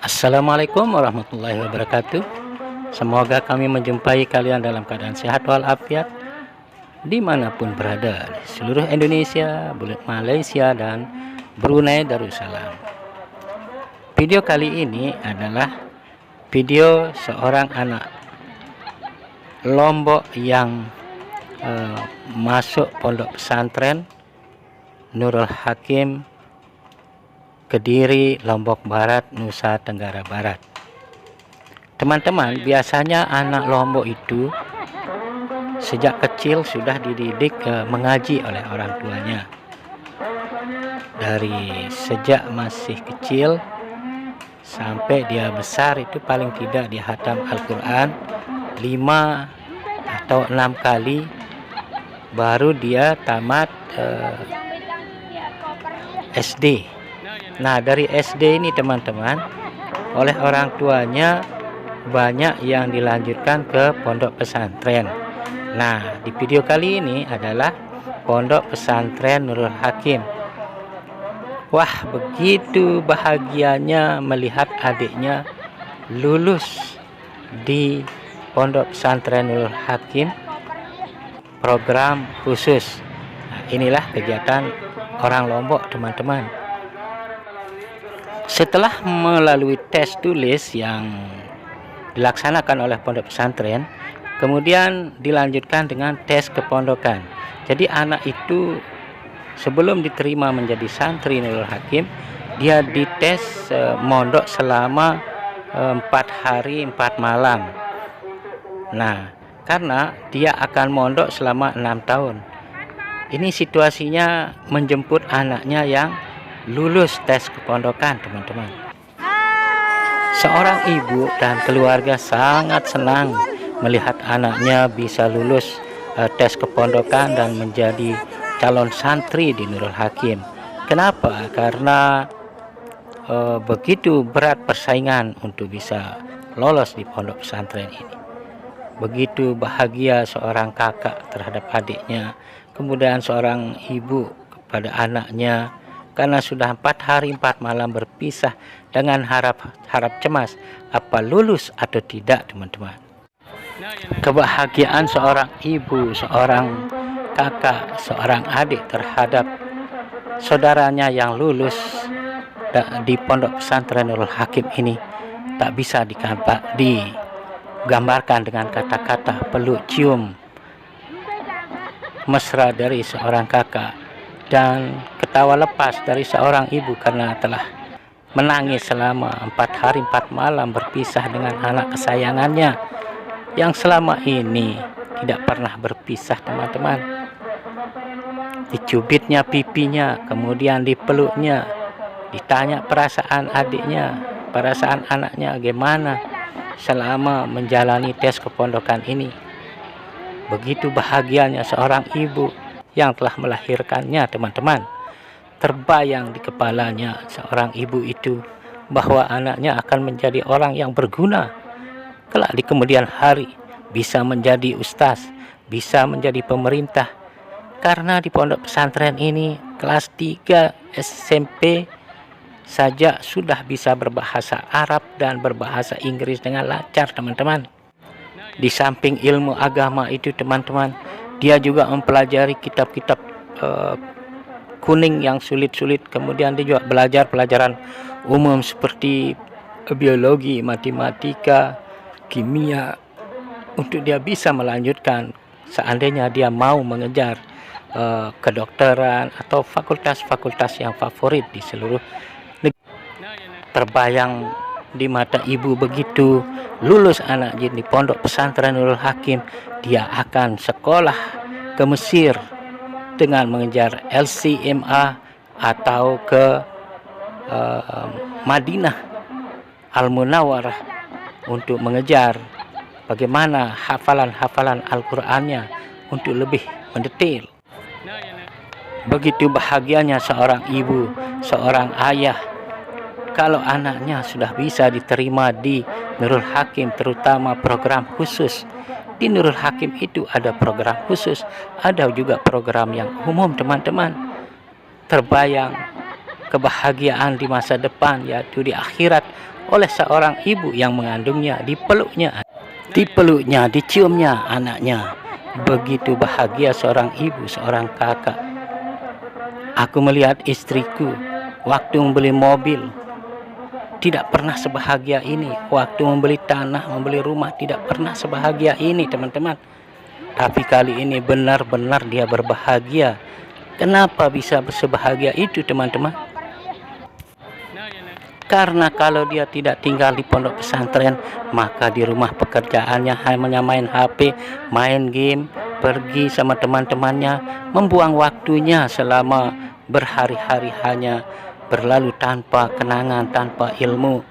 Assalamualaikum warahmatullahi wabarakatuh. Semoga kami menjumpai kalian dalam keadaan sehat walafiat dimanapun berada di seluruh Indonesia, Malaysia, dan Brunei Darussalam. Video kali ini adalah video seorang anak Lombok yang masuk pondok pesantren Nurul Hakim, Kediri, Lombok Barat, Nusa Tenggara Barat. Teman-teman, biasanya anak Lombok itu sejak kecil sudah dididik mengaji oleh orang tuanya. Dari sejak masih kecil sampai dia besar itu paling tidak dia hatam Al-Quran 5 atau 6 kali baru dia tamat SD. Nah, dari SD ini teman-teman, oleh orang tuanya banyak yang dilanjutkan ke pondok pesantren. Nah, di video kali ini adalah pondok pesantren Nurul Hakim. Wah, begitu bahagianya melihat adiknya lulus di pondok pesantren Nurul Hakim program khusus. Nah, inilah kegiatan orang Lombok, teman-teman. Setelah melalui tes tulis yang dilaksanakan oleh pondok pesantren, kemudian dilanjutkan dengan tes kepondokan. Jadi anak itu sebelum diterima menjadi santri Nurul Hakim, dia dites mondok selama 4 hari 4 malam. Nah, karena dia akan mondok selama 6 tahun. Ini situasinya menjemput anaknya yang lulus tes kepondokan, teman-teman. Seorang ibu dan keluarga sangat senang melihat anaknya bisa lulus tes kepondokan dan menjadi calon santri di Nurul Hakim. Kenapa? Karena begitu berat persaingan untuk bisa lolos di pondok pesantren ini. Begitu bahagia seorang kakak terhadap adiknya, kemudian seorang ibu kepada anaknya, karena sudah 4 hari 4 malam berpisah dengan harap cemas apa lulus atau tidak, teman-teman. Kebahagiaan seorang ibu, seorang kakak, seorang adik terhadap saudaranya yang lulus di pondok pesantren Nurul Hakim ini tak bisa digambarkan dengan kata-kata peluk cium mesra dari seorang kakak dan ketawa lepas dari seorang ibu karena telah menangis selama 4 hari 4 malam berpisah dengan anak kesayangannya yang selama ini tidak pernah berpisah, teman-teman. Dicubitnya pipinya, kemudian dipeluknya, ditanya perasaan adiknya, perasaan anaknya bagaimana selama menjalani tes kepondokan ini. Begitu bahagianya seorang ibu yang telah melahirkannya, teman-teman. Terbayang di kepalanya seorang ibu itu bahwa anaknya akan menjadi orang yang berguna kelak di kemudian hari, bisa menjadi ustaz, bisa menjadi pemerintah. Karena di pondok pesantren ini kelas 3 SMP saja sudah bisa berbahasa Arab dan berbahasa Inggris dengan lancar, teman-teman. Di samping ilmu agama itu, teman-teman, dia juga mempelajari kitab-kitab kuning yang sulit-sulit. Kemudian dia juga belajar pelajaran umum seperti biologi, matematika, kimia, untuk dia bisa melanjutkan seandainya dia mau mengejar kedokteran atau fakultas-fakultas yang favorit di seluruh negeri. Terbayang di mata ibu begitu lulus anak di pondok pesantren Nurul Hakim, dia akan sekolah ke Mesir dengan mengejar LCMA atau ke Madinah Al-Munawwarah untuk mengejar bagaimana hafalan-hafalan Al-Qur'annya untuk lebih mendetail. Begitu bahagianya seorang ibu, seorang ayah kalau anaknya sudah bisa diterima di Nurul Hakim, terutama program khusus. Di Nurul Hakim itu ada program khusus, ada juga program yang umum, teman-teman. Terbayang kebahagiaan di masa depan, yaitu di akhirat, oleh seorang ibu yang mengandungnya, dipeluknya, diciumnya anaknya. Begitu bahagia seorang ibu, seorang kakak. Aku melihat istriku waktu membeli mobil, tidak pernah sebahagia ini. Waktu membeli tanah, membeli rumah, tidak pernah sebahagia ini, teman-teman. Tapi kali ini benar-benar dia berbahagia. Kenapa bisa bersebahagia itu, teman-teman? Karena kalau dia tidak tinggal di pondok pesantren, maka di rumah pekerjaannya hanya main HP, main game, pergi sama teman-temannya, membuang waktunya selama berhari-hari hanya berlalu tanpa kenangan, tanpa ilmu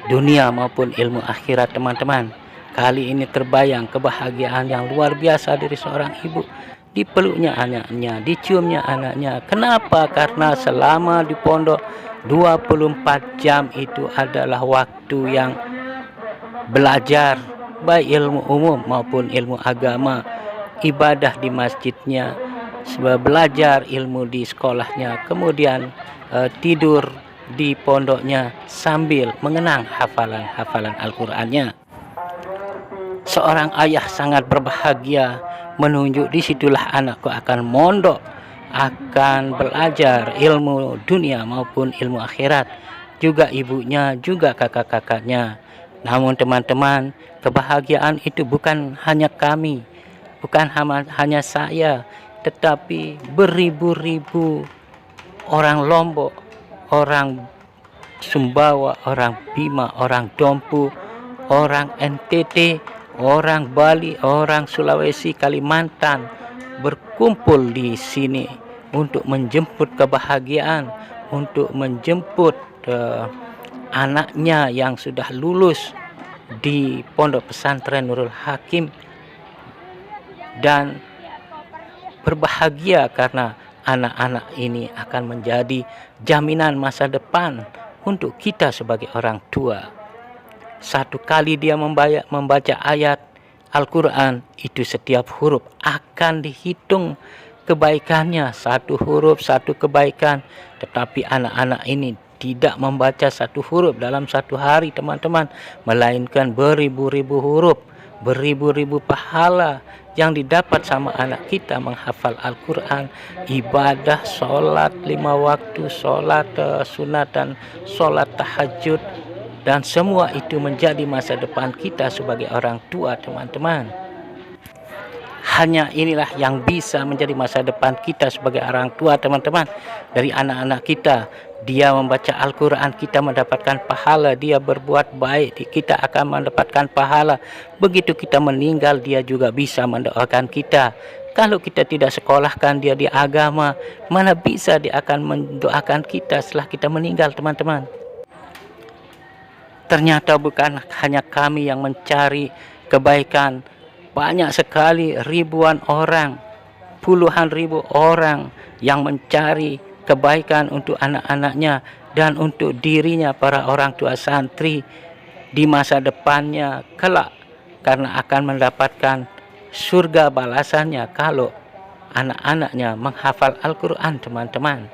dunia maupun ilmu akhirat, teman-teman. Kali ini terbayang kebahagiaan yang luar biasa dari seorang ibu. Dipeluknya anaknya, diciumnya anaknya. Kenapa? Karena selama di pondok 24 jam itu adalah waktu yang belajar, baik ilmu umum maupun ilmu agama, ibadah di masjidnya, belajar ilmu di sekolahnya, kemudian tidur di pondoknya sambil mengenang hafalan-hafalan Al-Qur'annya. Seorang ayah sangat berbahagia, menunjuk disitulah anakku akan mondok, akan belajar ilmu dunia maupun ilmu akhirat, juga ibunya, juga kakak-kakaknya. Namun teman-teman, kebahagiaan itu bukan hanya kami, bukan hanya saya, tetapi beribu-ribu orang Lombok, orang Sumbawa, orang Bima, orang Dompu, orang NTT, orang Bali, orang Sulawesi, Kalimantan berkumpul di sini untuk menjemput kebahagiaan, untuk menjemput anaknya yang sudah lulus di Pondok Pesantren Nurul Hakim, dan berbahagia karena anak-anak ini akan menjadi jaminan masa depan untuk kita sebagai orang tua. Satu kali dia membaca ayat Al-Quran, itu setiap huruf akan dihitung kebaikannya, satu huruf satu kebaikan. Tetapi anak-anak ini tidak membaca satu huruf dalam satu hari, teman-teman, melainkan beribu-ribu huruf, beribu-ribu pahala yang didapat sama anak kita menghafal Al-Quran, ibadah, sholat 5 waktu, sholat sunat dan sholat tahajud, dan semua itu menjadi masa depan kita sebagai orang tua, teman-teman. Hanya inilah yang bisa menjadi masa depan kita sebagai orang tua, teman-teman. Dari anak-anak kita, dia membaca Al-Quran, kita mendapatkan pahala. Dia berbuat baik, kita akan mendapatkan pahala. Begitu kita meninggal, dia juga bisa mendoakan kita. Kalau kita tidak sekolahkan dia di agama, mana bisa dia akan mendoakan kita setelah kita meninggal, teman-teman. Ternyata bukan hanya kami yang mencari kebaikan. Banyak sekali ribuan orang, puluhan ribu orang yang mencari kebaikan untuk anak-anaknya dan untuk dirinya, para orang tua santri di masa depannya kelak, karena akan mendapatkan surga balasannya kalau anak-anaknya menghafal Al-Quran, teman-teman.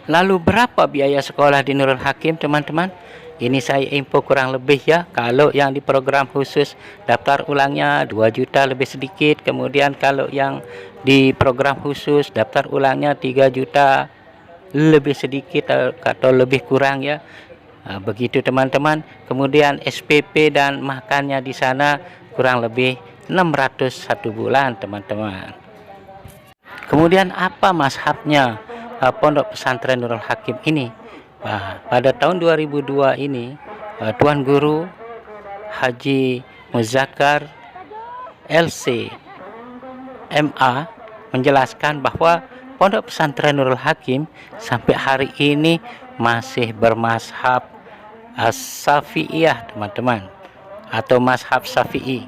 Lalu berapa biaya sekolah di Nurul Hakim, teman-teman? Ini saya info kurang lebih ya. Kalau yang di program khusus daftar ulangnya 2 juta lebih sedikit. Kemudian kalau yang di program khusus daftar ulangnya 3 juta lebih sedikit atau lebih kurang ya. Nah, begitu teman-teman. Kemudian SPP dan makannya di sana kurang lebih 600 satu bulan, teman-teman. Kemudian apa mazhabnya Pondok Pesantren Nurul Hakim ini? Nah, pada tahun 2002 ini Tuan Guru Haji Muzakkar LC MA menjelaskan bahwa Pondok Pesantren Nurul Hakim sampai hari ini masih bermazhab As-Syafi'iyah, teman-teman, atau mazhab Syafi'i.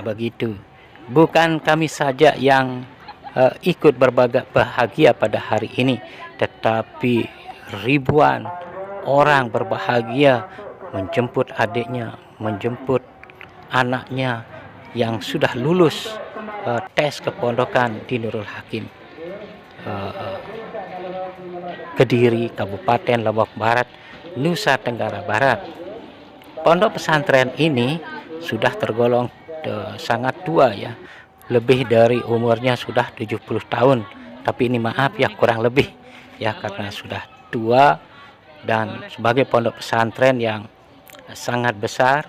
Begitu. Bukan kami saja yang ikut berbahagia pada hari ini, tetapi ribuan orang berbahagia menjemput adiknya, menjemput anaknya yang sudah lulus tes kepondokan di Nurul Hakim. Kediri, Kabupaten Lombok Barat, Nusa Tenggara Barat. Pondok pesantren ini sudah tergolong sangat tua ya, lebih dari umurnya sudah 70 tahun. Tapi ini maaf ya, kurang lebih ya, karena sudah tua dan sebagai pondok pesantren yang sangat besar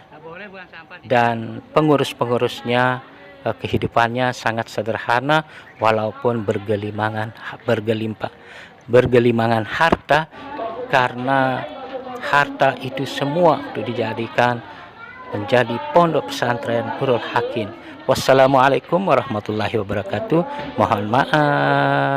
dan pengurus-pengurusnya kehidupannya sangat sederhana walaupun bergelimangan harta, karena harta itu semua untuk dijadikan menjadi pondok pesantren Nurul Hakim. Wassalamualaikum warahmatullahi wabarakatuh. Mohon maaf.